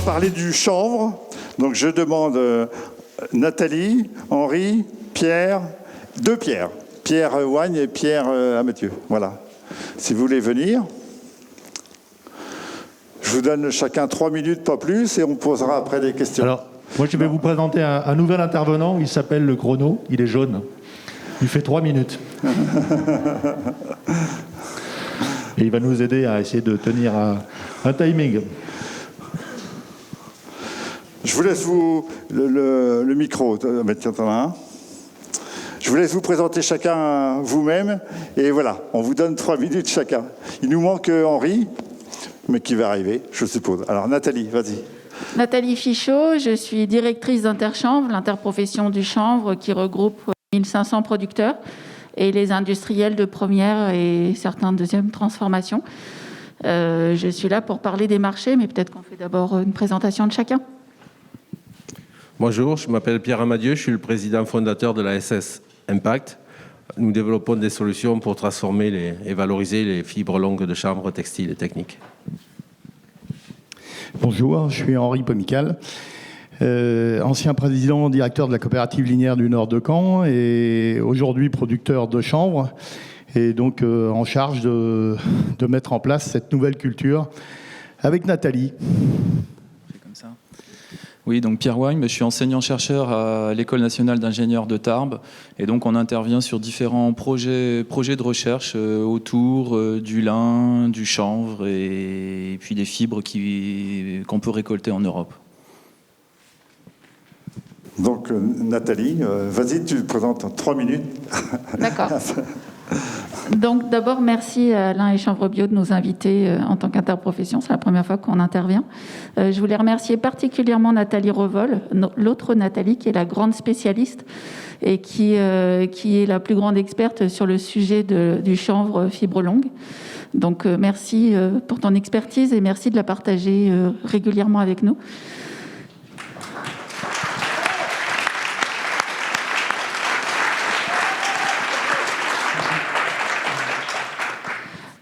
parler du chanvre. Donc je demande Nathalie, Henri, Pierre, deux Pierre. Pierre Wagne et Pierre Amathieu. Voilà. Si vous voulez venir. Je vous donne chacun 3 minutes, pas plus, et on posera après des questions. Alors, moi je vais vous présenter un nouvel intervenant, il s'appelle le chrono, il est jaune. Il fait 3 minutes. Et il va nous aider à essayer de tenir un timing. Je vous laisse le micro. Tiens, t'en as un. Je vous laisse vous présenter chacun vous-même. Et voilà, on vous donne 3 minutes chacun. Il nous manque Henri, mais qui va arriver, je suppose. Alors Nathalie, vas-y. Nathalie Fichot, je suis directrice d'Interchanvre, l'interprofession du chanvre qui regroupe 1500 producteurs et les industriels de première et certains de deuxième transformation. Je suis là pour parler des marchés, mais peut-être qu'on fait d'abord une présentation de chacun. Bonjour, je m'appelle Pierre Amadieu, je suis le président fondateur de la SS Impact. Nous développons des solutions pour transformer et valoriser les fibres longues de chanvre textile et technique. Bonjour, je suis Henri Pomical, ancien président directeur de la coopérative linéaire du Nord de Caen et aujourd'hui producteur de chanvre et donc en charge de mettre en place cette nouvelle culture avec Nathalie. Oui, donc Pierre Wagne, je suis enseignant-chercheur à l'École nationale d'ingénieurs de Tarbes. Et donc on intervient sur différents projets de recherche autour du lin, du chanvre et puis des fibres qu'on peut récolter en Europe. Donc Nathalie, vas-y, tu te présentes en 3 minutes. D'accord. Donc d'abord, merci à Lin et Chanvre Bio de nous inviter en tant qu'interprofession. C'est la première fois qu'on intervient. Je voulais remercier particulièrement Nathalie Revol, l'autre Nathalie, qui est la grande spécialiste et qui est la plus grande experte sur le sujet du chanvre fibre longue. Donc merci pour ton expertise et merci de la partager régulièrement avec nous.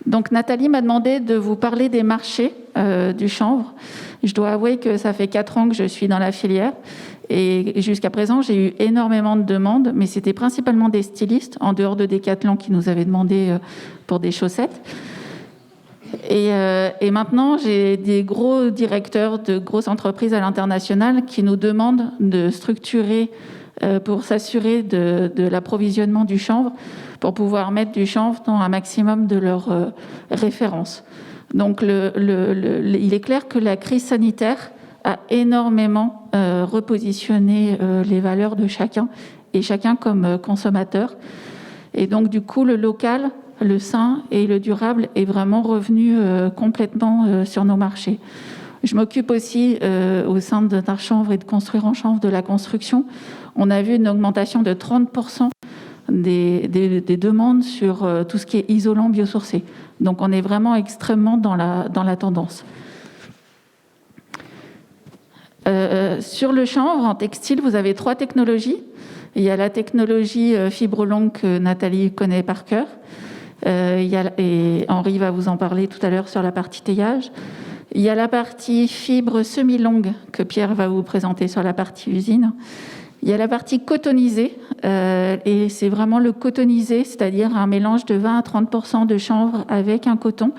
Donc Nathalie m'a demandé de vous parler des marchés du chanvre. Je dois avouer que ça fait 4 ans que je suis dans la filière et jusqu'à présent j'ai eu énormément de demandes, mais c'était principalement des stylistes, en dehors de Decathlon qui nous avaient demandé pour des chaussettes. Et maintenant j'ai des gros directeurs de grosses entreprises à l'international qui nous demandent de structurer pour s'assurer de l'approvisionnement du chanvre, pour pouvoir mettre du chanvre dans un maximum de leurs références. Donc il est clair que la crise sanitaire a énormément repositionné les valeurs de chacun, et chacun comme consommateur. Et donc du coup, le local, le sain et le durable est vraiment revenu complètement sur nos marchés. Je m'occupe aussi au sein d'Interchanvre et de Construire en Chanvre de la construction. On a vu une augmentation de 30% des demandes sur tout ce qui est isolant biosourcé. Donc on est vraiment extrêmement dans la tendance. Sur le chanvre, en textile, vous avez 3 technologies. Il y a la technologie fibre longue que Nathalie connaît par cœur. Et Henri va vous en parler tout à l'heure sur la partie teillage. Il y a la partie fibre semi-longue que Pierre va vous présenter sur la partie usine. Il y a la partie cotonisée, et c'est vraiment le cotonisé, c'est-à-dire un mélange de 20 à 30% de chanvre avec un coton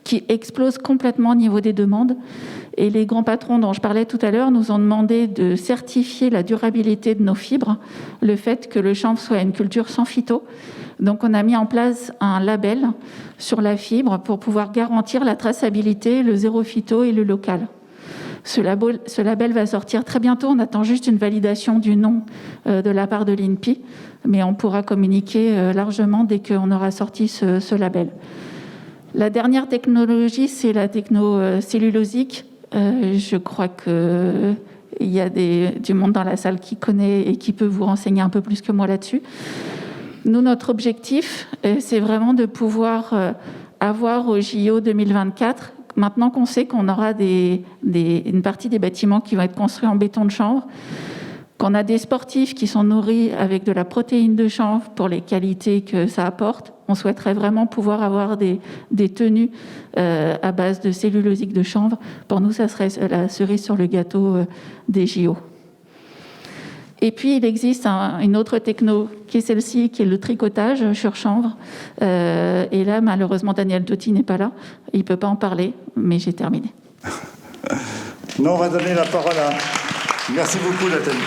qui explose complètement au niveau des demandes. Et les grands patrons dont je parlais tout à l'heure nous ont demandé de certifier la durabilité de nos fibres, le fait que le chanvre soit une culture sans phyto. Donc on a mis en place un label sur la fibre pour pouvoir garantir la traçabilité, le zéro phyto et le local. Ce label va sortir très bientôt. On attend juste une validation du nom de la part de l'INPI, mais on pourra communiquer largement dès qu'on aura sorti ce label. La dernière technologie, c'est la techno cellulosique. Je crois qu'il y a du monde dans la salle qui connaît et qui peut vous renseigner un peu plus que moi là-dessus. Nous, notre objectif, c'est vraiment de pouvoir avoir au JO 2024, maintenant qu'on sait qu'on aura une partie des bâtiments qui vont être construits en béton de chanvre, qu'on a des sportifs qui sont nourris avec de la protéine de chanvre pour les qualités que ça apporte. On souhaiterait vraiment pouvoir avoir des tenues à base de cellulosique de chanvre. Pour nous, ça serait la cerise sur le gâteau des JO. Et puis, il existe une autre techno qui est celle-ci, qui est le tricotage sur chanvre. Et là, malheureusement, Daniel Doty n'est pas là. Il ne peut pas en parler, mais j'ai terminé. Non, on va donner la parole à... Merci beaucoup, Nathalie.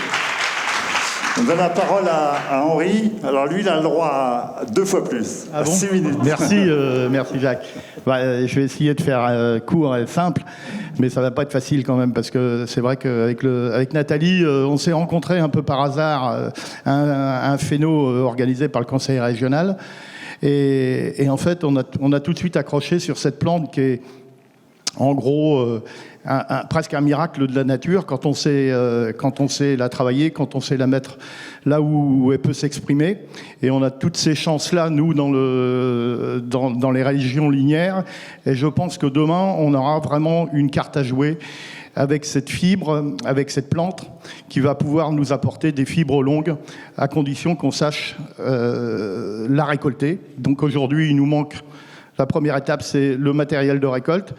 On donne la parole à Henri. Alors lui, il a le droit à 2 fois plus, à 6 minutes. Merci, merci Jacques. Je vais essayer de faire court et simple, mais ça va pas être facile quand même, parce que c'est vrai qu'avec Nathalie, on s'est rencontrés un peu par hasard un phéno organisé par le conseil régional. Et en fait, on a tout de suite accroché sur cette plante qui est, en gros, presque un miracle de la nature quand on sait la travailler, quand on sait la mettre là où elle peut s'exprimer. Et on a toutes ces chances-là, nous, dans les régions linéaires. Et je pense que demain, on aura vraiment une carte à jouer avec cette fibre, avec cette plante, qui va pouvoir nous apporter des fibres longues, à condition qu'on sache la récolter. Donc aujourd'hui, il nous manque, la première étape, c'est le matériel de récolte.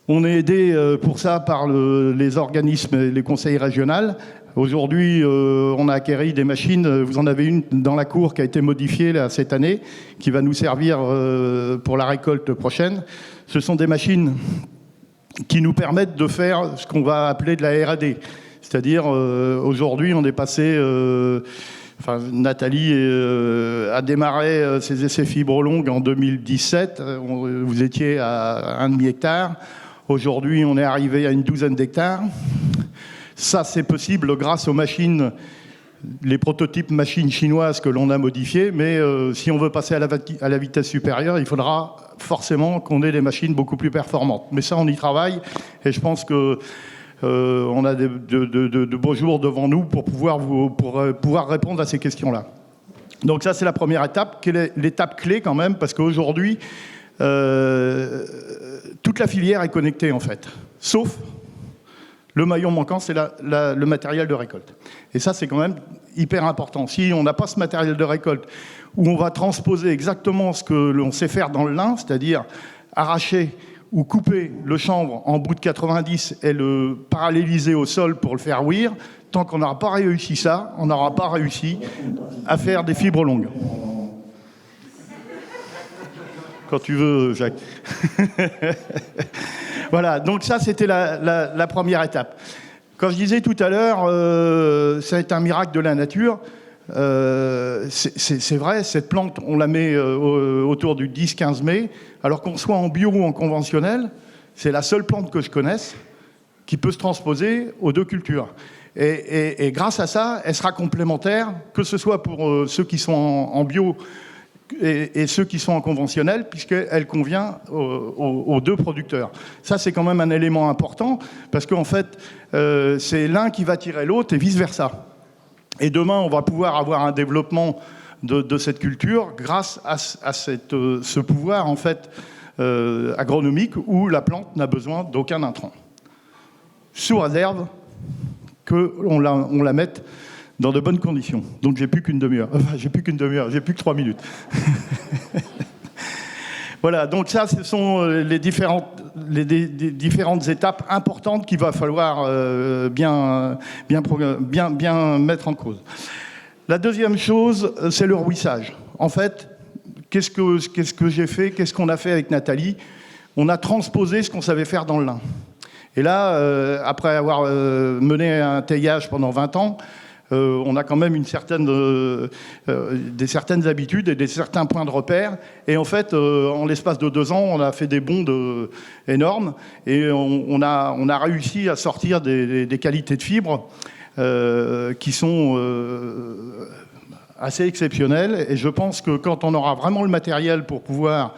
On est aidé pour ça par les organismes et les conseils régionaux. Aujourd'hui, on a acquéri des machines. Vous en avez une dans la cour qui a été modifiée là, cette année, qui va nous servir pour la récolte prochaine. Ce sont des machines qui nous permettent de faire ce qu'on va appeler de la R&D. C'est-à-dire, aujourd'hui, on est passé... Nathalie a démarré ses essais fibres longues en 2017. Vous étiez à 1,5 hectare. Aujourd'hui, on est arrivé à une 12aine d'hectares. Ça, c'est possible grâce aux machines, les prototypes machines chinoises que l'on a modifiées. Mais si on veut passer à la vitesse supérieure, il faudra forcément qu'on ait des machines beaucoup plus performantes. Mais ça, on y travaille. Et je pense que on a de beaux jours devant nous pour pouvoir répondre à ces questions-là. Donc ça, c'est la première étape, qui est l'étape clé quand même, parce qu'aujourd'hui, toute la filière est connectée en fait, sauf le maillon manquant, c'est le matériel de récolte. Et ça, c'est quand même hyper important. Si on n'a pas ce matériel de récolte, où on va transposer exactement ce que l'on sait faire dans le lin, c'est-à-dire arracher ou couper le chanvre en bout de 90 et le paralléliser au sol pour le faire ouïr, tant qu'on n'aura pas réussi ça, on n'aura pas réussi à faire des fibres longues. Quand tu veux, Jacques. Voilà, donc ça, c'était la première étape. Quand je disais tout à l'heure, ça est un miracle de la nature, c'est vrai, cette plante, on la met autour du 10-15 mai, alors qu'on soit en bio ou en conventionnel, c'est la seule plante que je connaisse qui peut se transposer aux 2 cultures. Et grâce à ça, elle sera complémentaire, que ce soit pour ceux qui sont en bio et ceux qui sont en conventionnel, puisqu'elle convient aux 2 producteurs. Ça, c'est quand même un élément important, parce qu'en fait, c'est l'un qui va tirer l'autre et vice-versa. Et demain, on va pouvoir avoir un développement de cette culture grâce à ce pouvoir en fait, agronomique où la plante n'a besoin d'aucun intrant. Sous réserve qu'on la mette dans de bonnes conditions. Donc j'ai plus qu'une demi-heure. Enfin, j'ai plus que 3 minutes. Voilà, donc ça, ce sont les différentes étapes importantes qu'il va falloir bien mettre en cause. La deuxième chose, c'est le rouissage. En fait, qu'est-ce que j'ai fait, qu'est-ce qu'on a fait avec Nathalie? On a transposé ce qu'on savait faire dans le lin. Et là, après avoir mené un teillage pendant 20 ans, on a quand même des certaines habitudes et des certains points de repère. Et en fait, en l'espace de 2 ans, on a fait des bonds énormes et on a réussi à sortir des qualités de fibres qui sont assez exceptionnelles. Et je pense que quand on aura vraiment le matériel pour pouvoir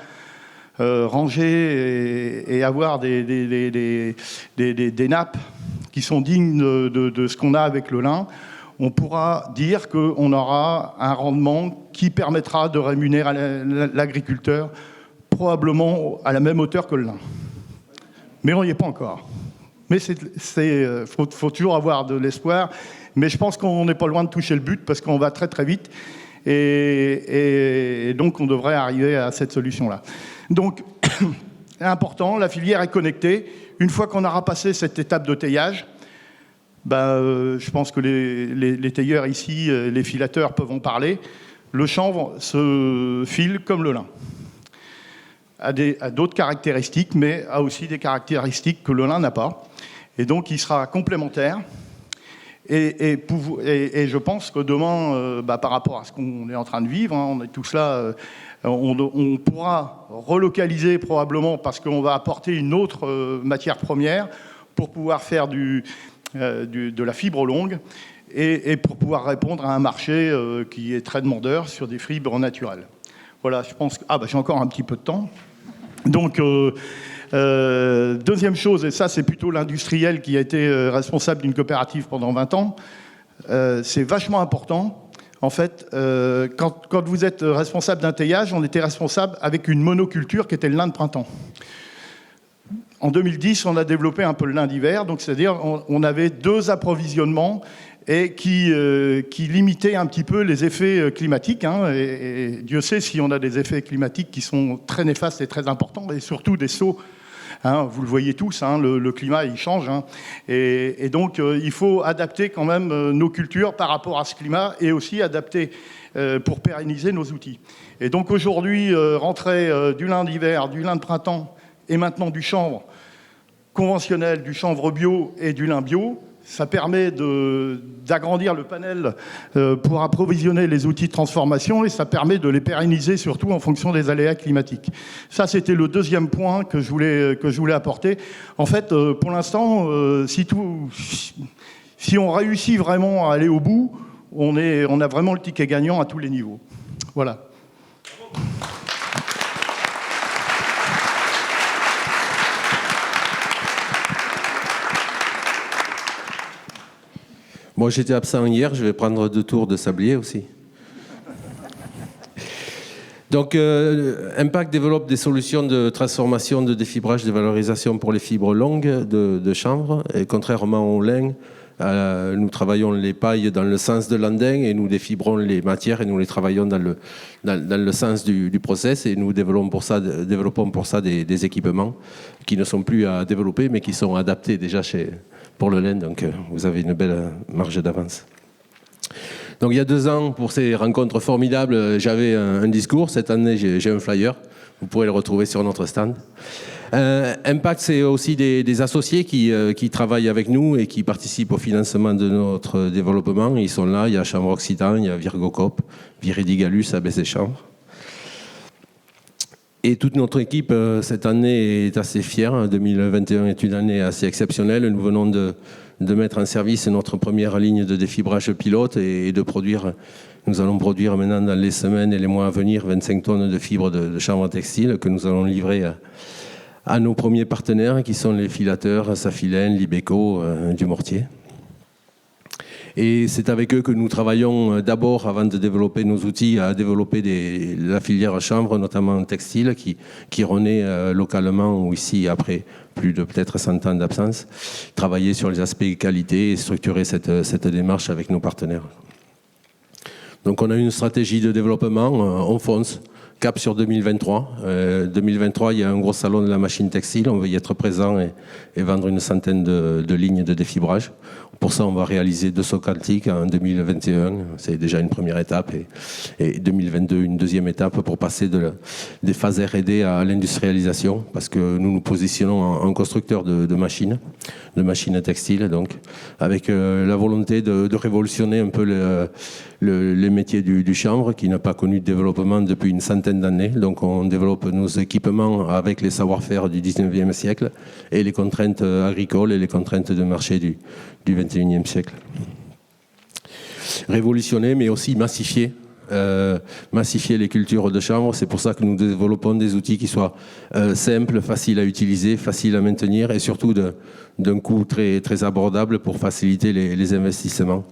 ranger et avoir des nappes qui sont dignes de ce qu'on a avec le lin, on pourra dire qu'on aura un rendement qui permettra de rémunérer l'agriculteur probablement à la même hauteur que le lin. Mais on n'y est pas encore. Mais faut toujours avoir de l'espoir. Mais je pense qu'on n'est pas loin de toucher le but parce qu'on va très très vite. Et donc on devrait arriver à cette solution-là. Donc, important, la filière est connectée. Une fois qu'on aura passé cette étape de taillage, je pense que les tailleurs ici, les filateurs peuvent en parler. Le chanvre se file comme le lin. A d'autres caractéristiques, mais a aussi des caractéristiques que le lin n'a pas. Et donc, il sera complémentaire. Et je pense que demain, par rapport à ce qu'on est en train de vivre, on est tous là, on pourra relocaliser probablement parce qu'on va apporter une autre matière première pour pouvoir faire de la fibre longue et pour pouvoir répondre à un marché qui est très demandeur sur des fibres naturelles. Voilà, je pense que... j'ai encore un petit peu de temps. Donc, deuxième chose, et ça c'est plutôt l'industriel qui a été responsable d'une coopérative pendant 20 ans, c'est vachement important. En fait, quand vous êtes responsable d'un taillage, on était responsable avec une monoculture qui était le lin de printemps. En 2010, on a développé un peu le lin d'hiver, donc c'est-à-dire on avait 2 approvisionnements et qui limitaient un petit peu les effets climatiques. Et Dieu sait si on a des effets climatiques qui sont très néfastes et très importants, et surtout des sauts. Vous le voyez tous, le climat il change. Et donc il faut adapter quand même nos cultures par rapport à ce climat et aussi adapter pour pérenniser nos outils. Et donc aujourd'hui, rentrer du lin d'hiver, du lin de printemps et maintenant du chanvre conventionnel, du chanvre bio et du lin bio, ça permet d'agrandir le panel pour approvisionner les outils de transformation et ça permet de les pérenniser surtout en fonction des aléas climatiques. Ça, c'était le deuxième point que je voulais apporter. En fait, pour l'instant, si on réussit vraiment à aller au bout, on a vraiment le ticket gagnant à tous les niveaux. Voilà. Moi, j'étais absent hier, je vais prendre 2 tours de sablier aussi. Donc, Impact développe des solutions de transformation, de défibrage, de valorisation pour les fibres longues de chanvre. Et contrairement au lin, nous travaillons les pailles dans le sens de l'andin et nous défibrons les matières et nous les travaillons dans le sens du process. Et nous développons pour ça des équipements qui ne sont plus à développer mais qui sont adaptés déjà pour le lin, donc vous avez une belle marge d'avance. Donc il y a 2 ans, pour ces rencontres formidables, j'avais un discours. Cette année, j'ai un flyer. Vous pourrez le retrouver sur notre stand. Impact, c'est aussi des associés qui travaillent avec nous et qui participent au financement de notre développement. Ils sont là, il y a Chambre Occitan, il y a Virgocop, Viridigalus, ABC Chambre. Et toute notre équipe, cette année, est assez fière. 2021 est une année assez exceptionnelle. Nous venons de mettre en service notre première ligne de défibrage pilote et de produire. Nous allons produire maintenant dans les semaines et les mois à venir 25 tonnes de fibres de chanvre textile que nous allons livrer à nos premiers partenaires qui sont les filateurs Safilin, Libeco, Dumortier. Et c'est avec eux que nous travaillons d'abord, avant de développer nos outils, à développer la filière chanvre, notamment textile, qui renaît localement ou ici après plus de peut-être 100 ans d'absence. Travailler sur les aspects qualité et structurer cette démarche avec nos partenaires. Donc on a une stratégie de développement, on fonce. Cap sur 2023. 2023, il y a un gros salon de la machine textile. On veut y être présent et vendre une centaine de lignes de défibrage. Pour ça, on va réaliser 2 sauts quantiques en 2021. C'est déjà une première étape. Et 2022, une deuxième étape pour passer des phases R&D à l'industrialisation. Parce que nous nous positionnons en constructeur de machines textiles. Donc, avec la volonté de révolutionner un peu les métiers du chanvre qui n'a pas connu de développement depuis une centaine d'années. Donc on développe nos équipements avec les savoir-faire du 19e siècle et les contraintes agricoles et les contraintes de marché du 21e siècle. Révolutionner mais aussi massifier les cultures de chanvre. C'est pour ça que nous développons des outils qui soient simples, faciles à utiliser, faciles à maintenir et surtout d'un coût très, très abordable pour faciliter les investissements.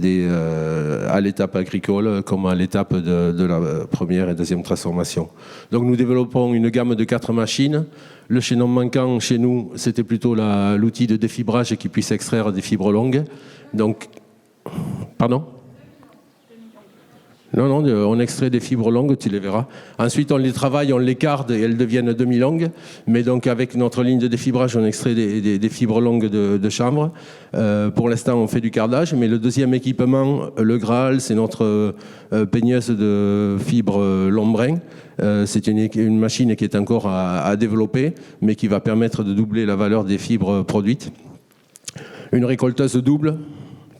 à l'étape agricole comme à l'étape de la première et deuxième transformation. Donc nous développons une gamme de 4 machines. Le chaînon manquant chez nous, c'était plutôt l'outil de défibrage qui puisse extraire des fibres longues. Donc, pardon ? Non, on extrait des fibres longues, tu les verras. Ensuite, on les travaille, on les carde et elles deviennent demi-longues. Mais donc, avec notre ligne de défibrage, on extrait des fibres longues de chanvre. Pour l'instant, on fait du cardage. Mais le deuxième équipement, le Graal, c'est notre peigneuse de fibres long-brin. C'est une machine qui est encore à développer, mais qui va permettre de doubler la valeur des fibres produites. Une récolteuse double,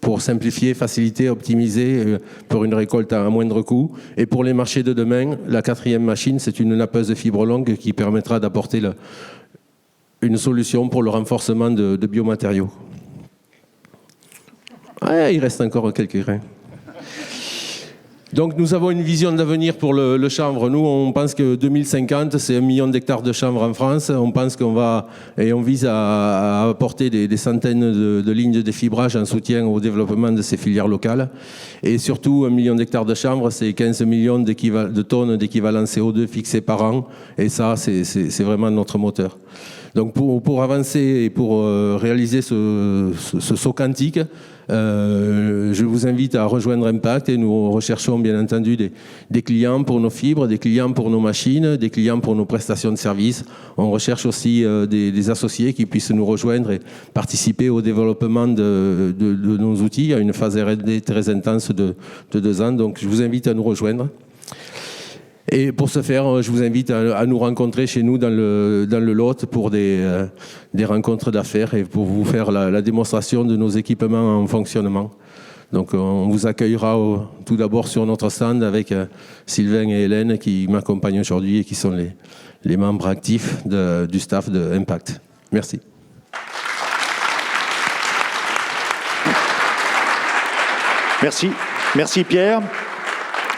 pour simplifier, faciliter, optimiser pour une récolte à un moindre coût. Et pour les marchés de demain, la 4e machine, c'est une nappeuse de fibres longues qui permettra d'apporter une solution pour le renforcement de biomatériaux. Ouais, il reste encore quelques grains. Donc nous avons une vision d'avenir pour le chanvre. Nous, on pense que 2050, c'est 1 million d'hectares de chanvre en France. On pense on vise à apporter des centaines de lignes de défibrage en soutien au développement de ces filières locales. Et surtout, 1 million d'hectares de chanvre, c'est 15 millions de tonnes d'équivalent CO2 fixés par an. Et ça, c'est vraiment notre moteur. Donc pour avancer et pour réaliser ce saut quantique, je vous invite à rejoindre Impact et nous recherchons bien entendu des clients pour nos fibres, des clients pour nos machines, des clients pour nos prestations de services. On recherche aussi des associés qui puissent nous rejoindre et participer au développement de nos outils. Il y a une phase R&D très intense de 2 ans, donc je vous invite à nous rejoindre. Et pour ce faire, je vous invite à nous rencontrer chez nous dans le Lot pour des rencontres d'affaires et pour vous faire la démonstration de nos équipements en fonctionnement. Donc on vous accueillera tout d'abord sur notre stand avec Sylvain et Hélène qui m'accompagnent aujourd'hui et qui sont les membres actifs du staff de Impact. Merci. Merci Pierre.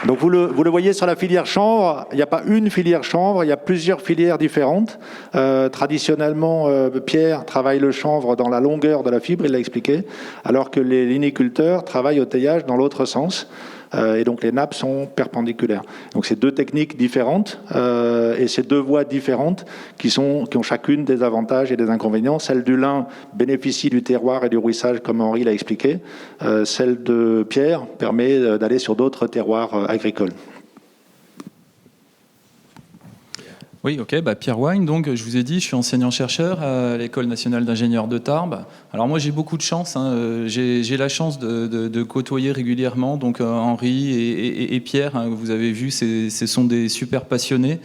Donc vous le voyez sur la filière chanvre, il n'y a pas une filière chanvre, il y a plusieurs filières différentes. Traditionnellement, Pierre travaille le chanvre dans la longueur de la fibre, il l'a expliqué, alors que les liniculteurs travaillent au teillage dans l'autre sens. Et donc les nappes sont perpendiculaires. Donc c'est 2 techniques différentes et c'est 2 voies différentes qui ont chacune des avantages et des inconvénients. Celle du lin bénéficie du terroir et du ruissage comme Henri l'a expliqué. Celle de Pierre permet d'aller sur d'autres terroirs agricoles. Oui, ok. Pierre Wine, donc je vous ai dit, je suis enseignant-chercheur à l'École nationale d'ingénieurs de Tarbes. Alors moi, j'ai beaucoup de chance. J'ai la chance de côtoyer régulièrement donc Henri et Pierre. Vous avez vu, ce sont des super passionnés.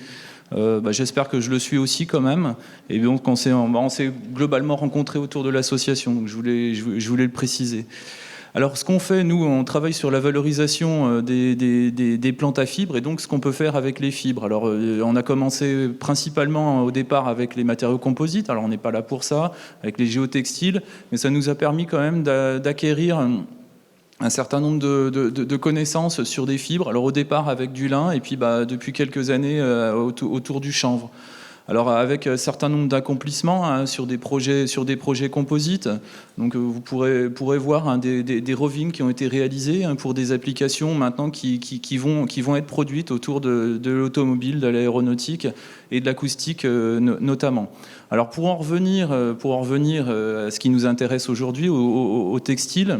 J'espère que je le suis aussi quand même. Et donc on s'est globalement rencontrés autour de l'association. Donc je voulais le préciser. Alors, ce qu'on fait, nous, on travaille sur la valorisation des plantes à fibres et donc ce qu'on peut faire avec les fibres. Alors, on a commencé principalement au départ avec les matériaux composites. Alors, on n'est pas là pour ça, avec les géotextiles, mais ça nous a permis quand même d'acquérir un certain nombre de connaissances sur des fibres. Alors, au départ avec du lin et puis depuis quelques années autour du chanvre. Alors avec un certain nombre d'accomplissements sur des projets composites. Donc vous pourrez voir des rovings qui ont été réalisés pour des applications maintenant qui vont être produites autour de l'automobile, de l'aéronautique et de l'acoustique notamment. Alors pour en revenir à ce qui nous intéresse aujourd'hui, au textile.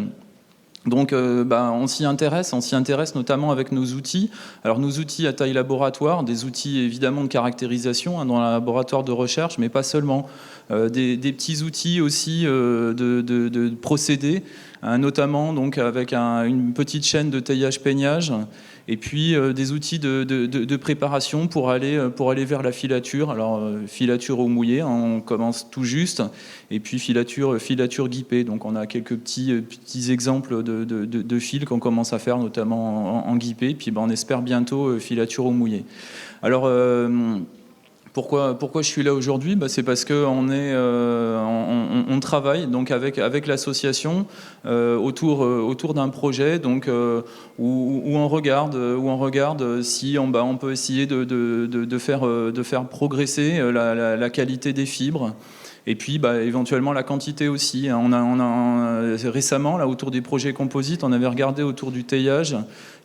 Donc on s'y intéresse notamment avec nos outils. Alors nos outils à taille laboratoire, des outils évidemment de caractérisation dans un laboratoire de recherche, mais pas seulement. Des petits outils aussi de procédés, notamment donc avec une petite chaîne de taillage-peignage, et puis des outils de préparation pour aller vers la filature. Alors filature au mouillé, on commence tout juste, et puis filature guipée. Donc on a quelques petits exemples de fils qu'on commence à faire, notamment en guipée, puis on espère bientôt filature au mouillé. Alors pourquoi je suis là aujourd'hui ? C'est parce que on travaille donc avec l'association autour d'un projet donc où on regarde si on peut essayer de faire progresser la qualité des fibres Et puis éventuellement la quantité aussi. On a récemment, là, autour des projets composites, on avait regardé autour du teillage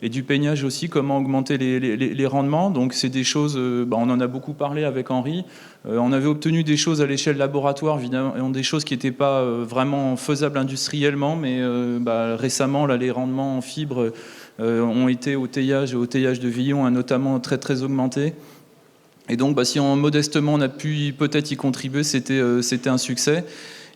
et du peignage aussi comment augmenter les rendements. Donc c'est des choses, on en a beaucoup parlé avec Henri. On avait obtenu des choses à l'échelle laboratoire, évidemment, des choses qui n'étaient pas vraiment faisables industriellement, mais récemment, là, les rendements en fibre ont été au teillage de Villon, notamment très très augmentés. Et donc, si modestement on a pu peut-être y contribuer, c'était un succès.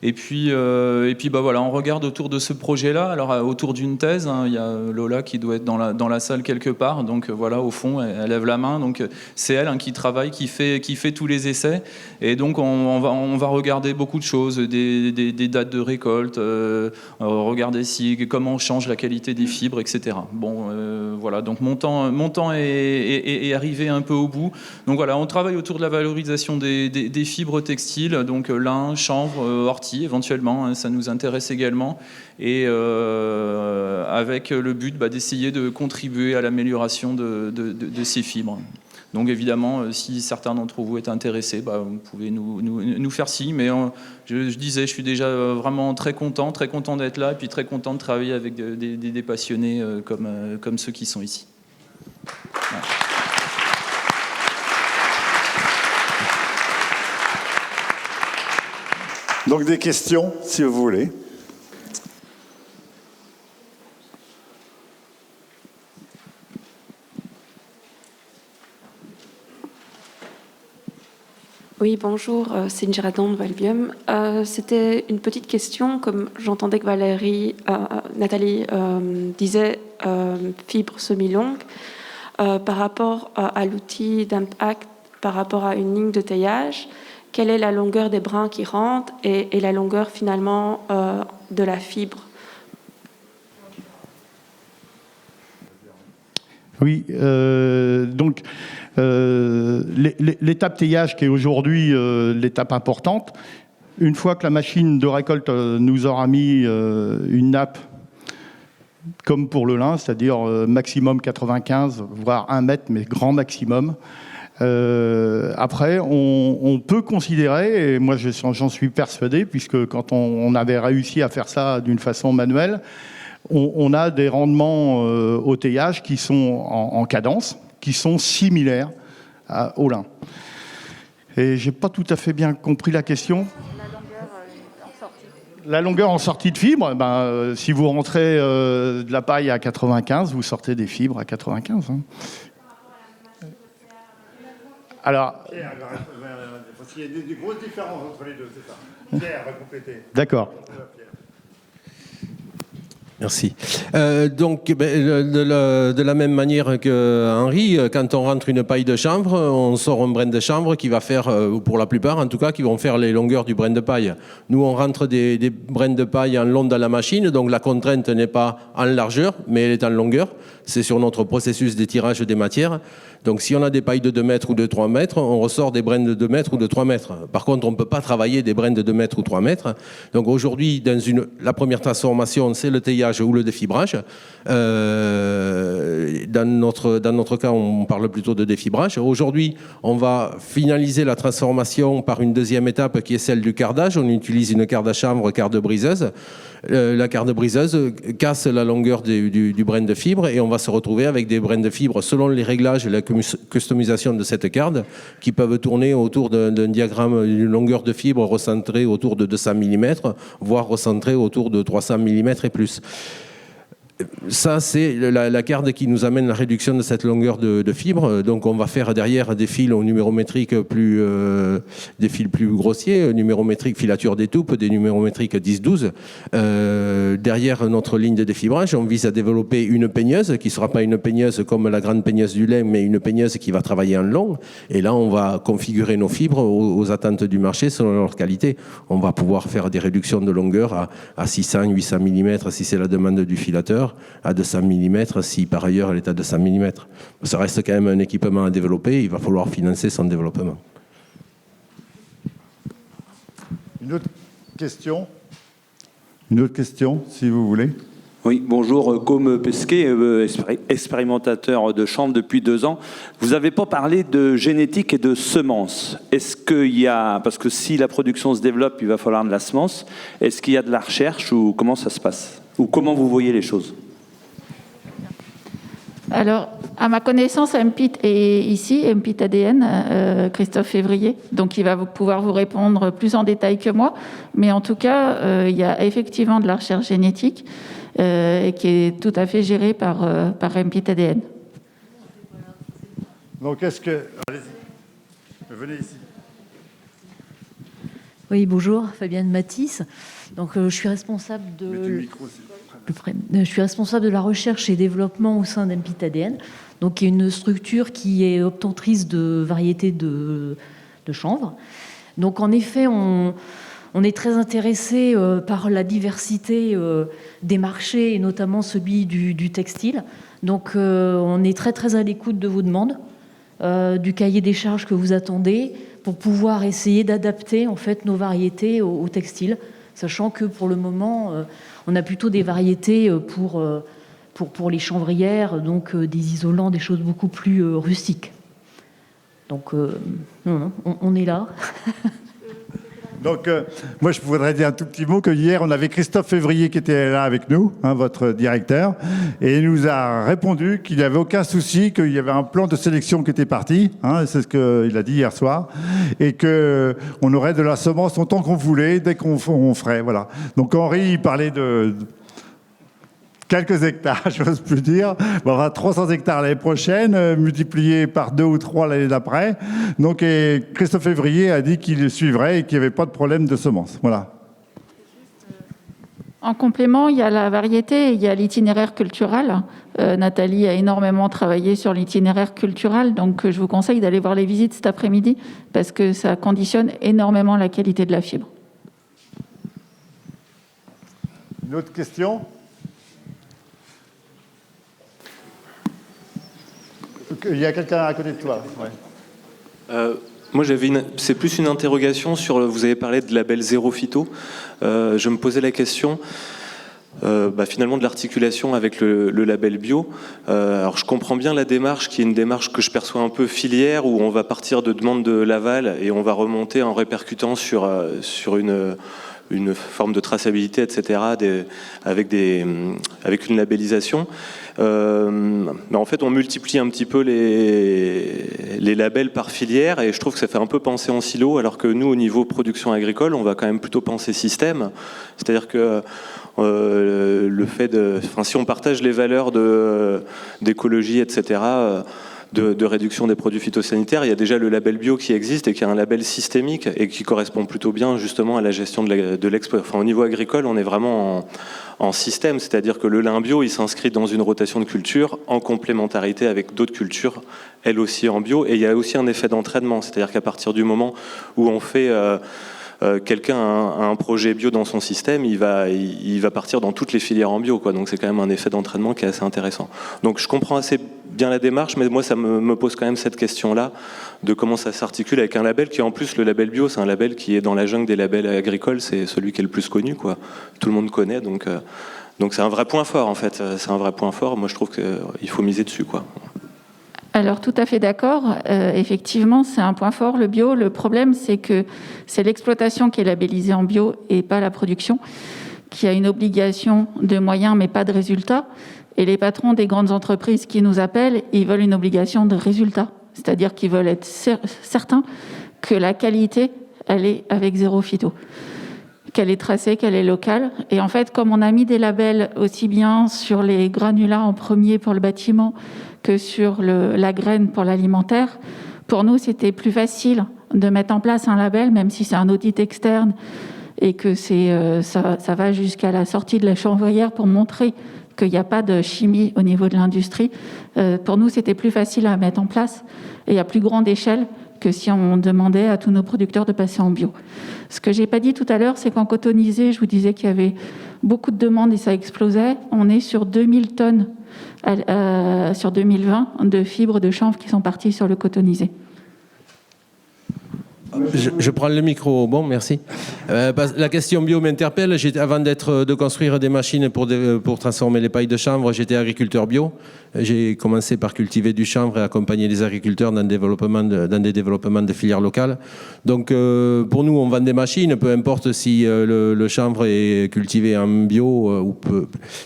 Et puis voilà, on regarde autour de ce projet-là. Alors autour d'une thèse, il y a Lola qui doit être dans la salle quelque part. Donc voilà, au fond, elle lève la main. Donc c'est elle qui travaille, qui fait tous les essais. Et donc on va regarder beaucoup de choses, des dates de récolte, regarder comment on change la qualité des fibres, etc. Bon, voilà. Donc mon temps est arrivé un peu au bout. Donc voilà, on travaille autour de la valorisation des fibres textiles, donc lin, chanvre, ortie. Éventuellement, ça nous intéresse également, et avec le but d'essayer de contribuer à l'amélioration de ces fibres. Donc évidemment, si certains d'entre vous êtes intéressés, vous pouvez nous faire signe, mais je disais, je suis déjà vraiment très content d'être là, et puis très content de travailler avec des passionnés comme ceux qui sont ici. Voilà. Donc des questions, si vous voulez. Oui, bonjour, c'est Njiradan de Valbium. C'était une petite question, comme j'entendais que Nathalie disait fibre semi-longue, par rapport à l'outil d'Impact, par rapport à une ligne de teillage. Quelle est la longueur des brins qui rentrent et la longueur finalement de la fibre? Oui, donc l'étape teillage qui est aujourd'hui l'étape importante, une fois que la machine de récolte nous aura mis une nappe comme pour le lin, c'est-à-dire maximum 95, voire 1 mètre, mais grand maximum, après, on peut considérer, et moi j'en suis persuadé, puisque quand on avait réussi à faire ça d'une façon manuelle, on a des rendements au teillage qui sont en cadence, qui sont similaires au lin. Et j'ai pas tout à fait bien compris la question. La longueur en sortie de fibre, si vous rentrez de la paille à 95, vous sortez des fibres à 95. Hein. Alors, parce qu'il y a des grosses différences entre les deux, c'est ça. Pierre va compléter. D'accord. Merci. Donc, de la même manière que Henri, quand on rentre une paille de chanvre, on sort un brin de chanvre qui va faire, pour la plupart en tout cas, qui vont faire les longueurs du brin de paille. Nous, on rentre des brins de paille en long dans la machine, donc la contrainte n'est pas en largeur, mais elle est en longueur. C'est sur notre processus d'étirage des matières. Donc si on a des pailles de 2 mètres ou de 3 mètres, on ressort des brins de 2 mètres ou de 3 mètres. Par contre, on ne peut pas travailler des brins de 2 mètres ou 3 mètres. Donc aujourd'hui, la première transformation, c'est le teillage ou le défibrage. Dans notre cas, on parle plutôt de défibrage. Aujourd'hui, on va finaliser la transformation par une deuxième étape qui est celle du cardage. On utilise une carde à chanvre, carde briseuse. La carde briseuse casse la longueur du brin de fibre et on va se retrouver avec des brins de fibre selon les réglages et la customisation de cette carde qui peuvent tourner autour d'un diagramme d'une longueur de fibre recentrée autour de 200 mm, voire recentrée autour de 300 mm et plus. Ça, c'est la carte qui nous amène la réduction de cette longueur de fibre. Donc, on va faire derrière des fils numérométriques des fils plus grossiers, numérométriques filature d'étoupe, des numérométriques 10-12. Derrière notre ligne de défibrage, on vise à développer une peigneuse qui ne sera pas une peigneuse comme la grande peigneuse du lin, mais une peigneuse qui va travailler en long. Et là, on va configurer nos fibres aux attentes du marché selon leur qualité. On va pouvoir faire des réductions de longueur à 600, 800 mm si c'est la demande du filateur, à 200 mm si par ailleurs elle est à 200 mm. Ça reste quand même un équipement à développer, il va falloir financer son développement. Une autre question, si vous voulez. Oui, bonjour, Côme Pesquet, expérimentateur de chanvre depuis 2 ans. Vous n'avez pas parlé de génétique et de semences. Est-ce qu'il y a, parce que si la production se développe, il va falloir de la semence, est-ce qu'il y a de la recherche ou comment ça se passe? Ou comment vous voyez les choses? Alors, à ma connaissance, MPIT est ici, MPIT ADN, Christophe Février. Donc, il va pouvoir vous répondre plus en détail que moi. Mais en tout cas, il y a effectivement de la recherche génétique qui est tout à fait gérée par MPIT ADN. Donc, allez-y, venez ici. Oui, bonjour, Fabienne Matisse. Donc, je suis responsable je suis responsable de la recherche et développement au sein d'MPIT ADN, donc qui est une structure qui est obtentrice de variétés de chanvre. Donc, en effet, on est très intéressé par la diversité des marchés, et notamment celui du textile. Donc, on est très, très à l'écoute de vos demandes, du cahier des charges que vous attendez, pour pouvoir essayer d'adapter en fait nos variétés au textile, sachant que pour le moment, on a plutôt des variétés pour les chanvrières, donc des isolants, des choses beaucoup plus rustiques. Donc, on est là. Donc, moi, je voudrais dire un tout petit mot que hier, on avait Christophe Février qui était là avec nous, votre directeur, et il nous a répondu qu'il n'y avait aucun souci, qu'il y avait un plan de sélection qui était parti, c'est ce qu'il a dit hier soir, et qu'on aurait de la semence autant qu'on voulait, dès qu'on ferait, voilà. Donc, Henri, il parlait de quelques hectares, je n'ose plus dire. Bon, on va 300 hectares l'année prochaine, multiplié par 2 ou 3 l'année d'après. Donc, et Christophe Février a dit qu'il suivrait et qu'il n'y avait pas de problème de semences. Voilà. En complément, il y a la variété et il y a l'itinéraire culturel. Nathalie a énormément travaillé sur l'itinéraire culturel, donc je vous conseille d'aller voir les visites cet après-midi parce que ça conditionne énormément la qualité de la fibre. Une autre question ? Il y a quelqu'un à côté de toi. Ouais. Moi, c'est plus une interrogation sur. Vous avez parlé de label zéro phyto. Je me posais la question. Finalement de l'articulation avec le label bio. Alors je comprends bien la démarche qui est une démarche que je perçois un peu filière où on va partir de demande de l'aval et on va remonter en répercutant sur une forme de traçabilité, etc. avec une labellisation. Mais en fait, on multiplie un petit peu les labels par filière et je trouve que ça fait un peu penser en silo, alors que nous, au niveau production agricole, on va quand même plutôt penser système. C'est-à-dire que si on partage les valeurs d'écologie, etc., de réduction des produits phytosanitaires, il y a déjà le label bio qui existe et qui est un label systémique et qui correspond plutôt bien justement à la gestion de l'exploitation. Enfin, au niveau agricole, on est vraiment en système, c'est-à-dire que le lin bio, il s'inscrit dans une rotation de culture en complémentarité avec d'autres cultures, elles aussi en bio, et il y a aussi un effet d'entraînement, c'est-à-dire qu'à partir du moment où on fait... quelqu'un a un projet bio dans son système, il va partir dans toutes les filières en bio, quoi. Donc c'est quand même un effet d'entraînement qui est assez intéressant. Donc je comprends assez bien la démarche, mais moi ça me pose quand même cette question-là de comment ça s'articule avec un label qui, en plus, le label bio, c'est un label qui est dans la jungle des labels agricoles, c'est celui qui est le plus connu, quoi. Tout le monde connaît, donc c'est un vrai point fort, en fait. C'est un vrai point fort. Moi je trouve qu'il faut miser dessus, quoi. Alors, tout à fait d'accord. Effectivement, c'est un point fort, le bio. Le problème, c'est que c'est l'exploitation qui est labellisée en bio et pas la production, qui a une obligation de moyens, mais pas de résultats. Et les patrons des grandes entreprises qui nous appellent, ils veulent une obligation de résultat. C'est-à-dire qu'ils veulent être certains que la qualité, elle est avec zéro phyto, qu'elle est tracée, qu'elle est locale. Et en fait, comme on a mis des labels aussi bien sur les granulats en premier pour le bâtiment que sur la graine pour l'alimentaire, pour nous, c'était plus facile de mettre en place un label, même si c'est un audit externe et que ça va jusqu'à la sortie de la chanvrière pour montrer qu'il n'y a pas de chimie au niveau de l'industrie. Pour nous, c'était plus facile à mettre en place et à plus grande échelle que si on demandait à tous nos producteurs de passer en bio. Ce que je n'ai pas dit tout à l'heure, c'est qu'en cotonisé, je vous disais qu'il y avait beaucoup de demandes et ça explosait. On est sur 2000 tonnes sur 2020 de fibres de chanvre qui sont parties sur le cotonisé. Je prends le micro. Bon, merci. La question bio m'interpelle. Avant de construire des machines pour transformer les pailles de chanvre, j'étais agriculteur bio. J'ai commencé par cultiver du chanvre et accompagner les agriculteurs dans des développements de filières locales. Donc, pour nous, on vend des machines, peu importe si le chanvre est cultivé en bio ou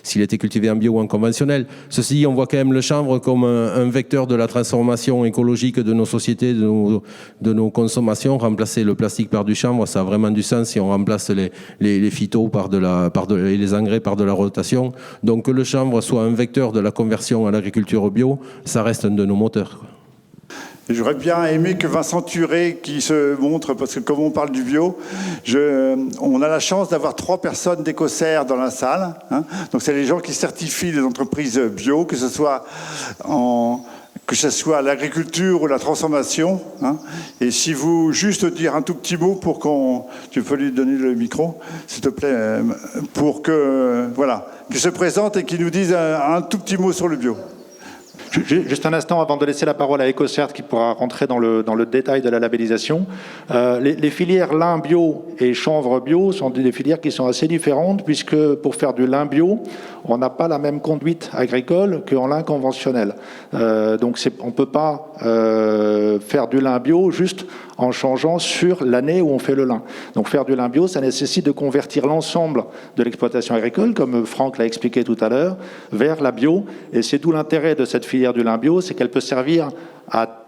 s'il était cultivé en bio ou en conventionnel. Ceci, on voit quand même le chanvre comme un vecteur de la transformation écologique de nos sociétés, de nos consommations. Remplacer le plastique par du chanvre, ça a vraiment du sens si on remplace les phytos et les engrais par de la rotation. Donc que le chanvre soit un vecteur de la conversion à l'agriculture bio, ça reste un de nos moteurs. J'aurais bien aimé que Vincent Turé qui se montre, parce que comme on parle du bio, on a la chance d'avoir 3 personnes d'Écossaire dans la salle. Hein. Donc c'est les gens qui certifient les entreprises bio, que ce soit à l'agriculture ou la transformation. Hein. Et si vous juste dire un tout petit mot pour tu peux lui donner le micro, s'il te plaît, pour qu'il se présente et qu'il nous dise un tout petit mot sur le bio. Juste un instant avant de laisser la parole à EcoCert qui pourra rentrer dans le détail de la labellisation. Les filières lin bio et chanvre bio sont des filières qui sont assez différentes puisque pour faire du lin bio, on n'a pas la même conduite agricole qu'en lin conventionnel. Donc on ne peut pas faire du lin bio juste en changeant sur l'année où on fait le lin. Donc faire du lin bio, ça nécessite de convertir l'ensemble de l'exploitation agricole, comme Franck l'a expliqué tout à l'heure, vers la bio. Et c'est tout l'intérêt de cette filière du lin bio, c'est qu'elle peut servir à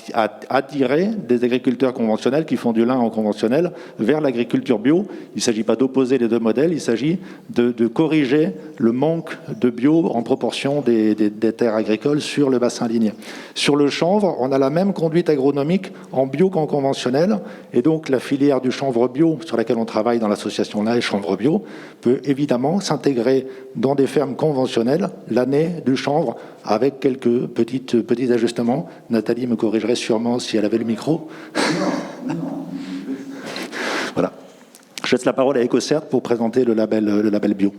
attirer des agriculteurs conventionnels qui font du lin en conventionnel vers l'agriculture bio. Il ne s'agit pas d'opposer les deux modèles, il s'agit de corriger le manque de bio en proportion des terres agricoles sur le bassin ligneux. Sur le chanvre, on a la même conduite agronomique en bio qu'en conventionnel, et donc la filière du chanvre bio sur laquelle on travaille dans l'association LAE Chanvre Bio peut évidemment s'intégrer dans des fermes conventionnelles l'année du chanvre avec quelques petits ajustements. Nathalie me corrigerait sûrement si elle avait le micro. Voilà. Je laisse la parole à EcoCert pour présenter le label bio.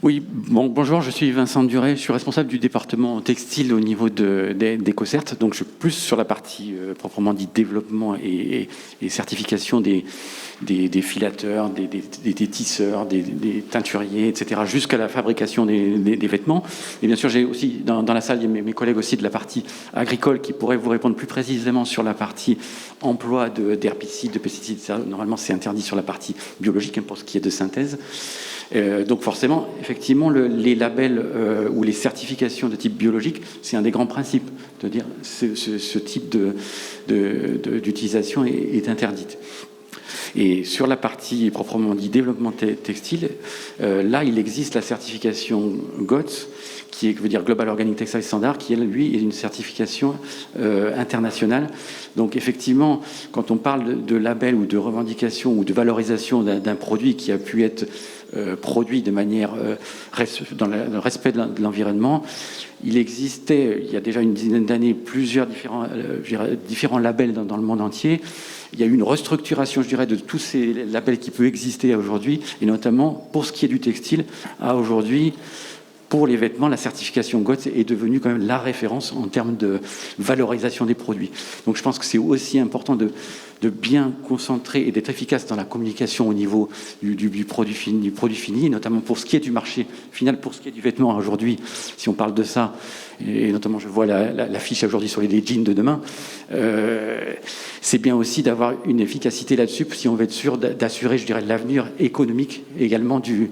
Oui, bonjour, je suis Vincent Duret, je suis responsable du département textile au niveau d'EcoCert, donc je suis plus sur la partie proprement dit développement et certification des filateurs, des tisseurs, des teinturiers, etc., jusqu'à la fabrication des vêtements. Et bien sûr, j'ai aussi dans la salle, il y a mes collègues aussi de la partie agricole qui pourraient vous répondre plus précisément sur la partie emploi d'herbicides, de pesticides. Normalement, c'est interdit sur la partie biologique pour ce qui est de synthèse. Donc forcément, effectivement, les labels ou les certifications de type biologique, c'est un des grands principes de dire ce type d'utilisation est interdite. Et sur la partie proprement dit développement textile, là, il existe la certification GOTS, qui veut dire Global Organic Textile Standard, qui, lui, est une certification internationale. Donc, effectivement, quand on parle de label ou de revendication ou de valorisation d'un produit qui a pu être produit de manière dans le respect de l'environnement, il existait, il y a déjà une dizaine d'années, plusieurs différents labels dans le monde entier. Il y a eu une restructuration, je dirais, de tous ces labels qui peuvent exister aujourd'hui, et notamment pour ce qui est du textile, à aujourd'hui, pour les vêtements, la certification GOTS est devenue quand même la référence en termes de valorisation des produits. Donc je pense que c'est aussi important de bien concentrer et d'être efficace dans la communication au niveau du produit fini, et notamment pour ce qui est du marché final, pour ce qui est du vêtement aujourd'hui, si on parle de ça, et notamment je vois l'affiche aujourd'hui sur les jeans de demain, c'est bien aussi d'avoir une efficacité là-dessus si on veut être sûr d'assurer, je dirais, l'avenir économique également du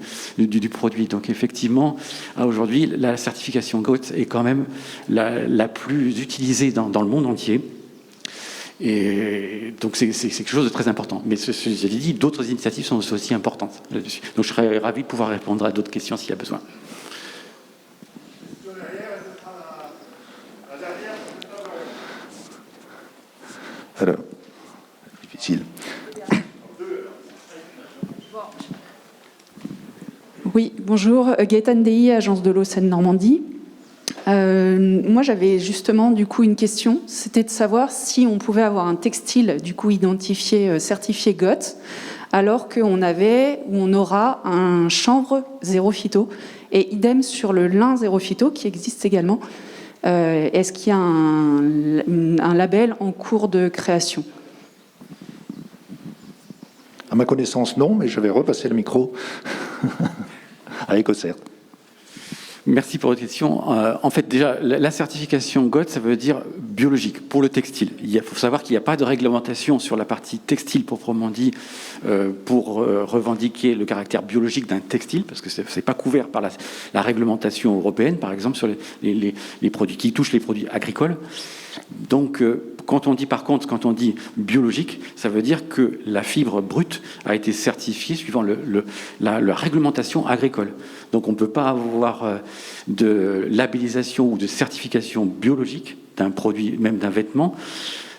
produit. Donc effectivement, aujourd'hui, la certification GOTS est quand même la plus utilisée dans le monde entier. Et donc c'est quelque chose de très important. Mais ceci dit, d'autres initiatives sont aussi importantes là-dessus. Donc je serais ravi de pouvoir répondre à d'autres questions s'il y a besoin. Alors, difficile. Oui, bonjour, Gaëtane Dei, agence de l'eau Seine-Normandie. Moi, j'avais justement du coup une question, c'était de savoir si on pouvait avoir un textile du coup identifié, certifié GOTS, alors qu'on aura un chanvre zéro phyto, et idem sur le lin zéro phyto qui existe également. Est-ce qu'il y a un label en cours de création ? À ma connaissance, non, mais je vais repasser le micro à Ecocert. Merci pour votre question. En fait, déjà, la certification GOTS, ça veut dire biologique pour le textile. Il faut savoir qu'il n'y a pas de réglementation sur la partie textile proprement dit pour revendiquer le caractère biologique d'un textile, parce que c'est pas couvert par la réglementation européenne, par exemple, sur les produits qui touchent les produits agricoles. Donc, quand on dit biologique, ça veut dire que la fibre brute a été certifiée suivant la réglementation agricole. Donc on ne peut pas avoir de labellisation ou de certification biologique d'un produit, même d'un vêtement,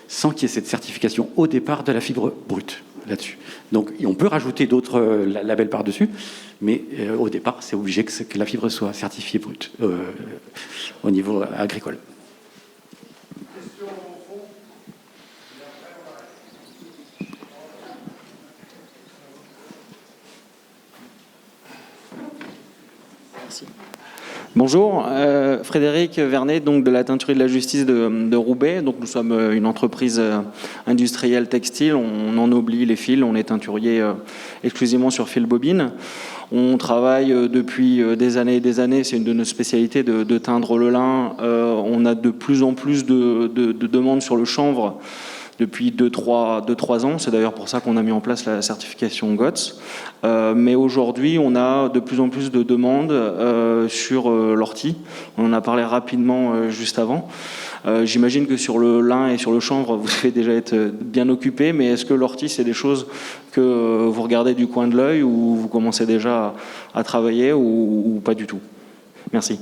sans qu'il y ait cette certification au départ de la fibre brute là-dessus. Donc on peut rajouter d'autres labels par-dessus, mais au départ, c'est obligé que la fibre soit certifiée brute au niveau agricole. Bonjour, Frédéric Vernet, donc de la teinturerie de la justice de Roubaix. Donc nous sommes une entreprise industrielle textile. On ennoblit les fils, on est teinturier exclusivement sur fil bobine. On travaille depuis des années et des années, c'est une de nos spécialités de teindre le lin. On a de plus en plus de demandes sur le chanvre depuis 2-3 ans. C'est d'ailleurs pour ça qu'on a mis en place la certification GOTS. Mais aujourd'hui, on a de plus en plus de demandes sur l'ortie. On en a parlé rapidement juste avant. J'imagine que sur le lin et sur le chanvre, vous devez déjà être bien occupé, mais est-ce que l'ortie, c'est des choses que vous regardez du coin de l'œil ou vous commencez déjà à travailler ou pas du tout? Merci.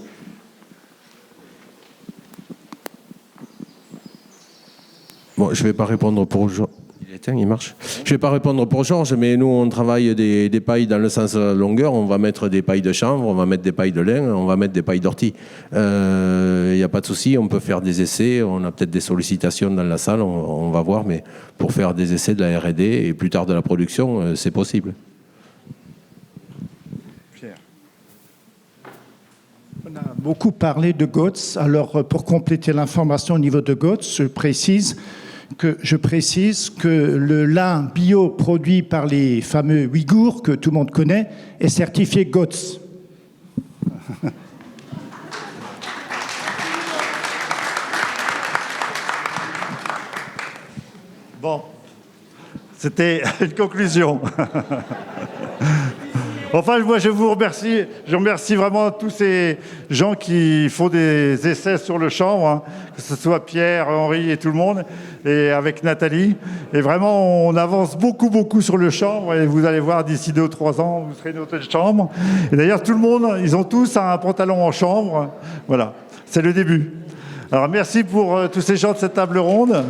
Bon, je ne vais pas répondre pour Georges. Il marche. Je ne vais pas répondre pour Georges, mais nous, on travaille des pailles dans le sens longueur. On va mettre des pailles de chanvre, on va mettre des pailles de lin, on va mettre des pailles d'ortie. Il n'y a pas de souci, on peut faire des essais. On a peut-être des sollicitations dans la salle, on va voir, mais pour faire des essais de la R&D et plus tard de la production, c'est possible. Pierre. On a beaucoup parlé de GOTS. Alors, pour compléter l'information au niveau de GOTS, je précise que le lin bio produit par les fameux Ouïghours, que tout le monde connaît, est certifié GOTS. Bon, c'était une conclusion. Enfin, moi, je vous remercie. Je remercie vraiment tous ces gens qui font des essais sur le chanvre, hein, que ce soit Pierre, Henri et tout le monde, et avec Nathalie. Et vraiment, on avance beaucoup sur le chanvre. Et vous allez voir, d'ici 2 ou 3 ans, vous serez une hôtel de chambre. Et d'ailleurs, tout le monde, ils ont tous un pantalon en chanvre. Voilà, c'est le début. Alors, merci pour tous ces gens de cette table ronde.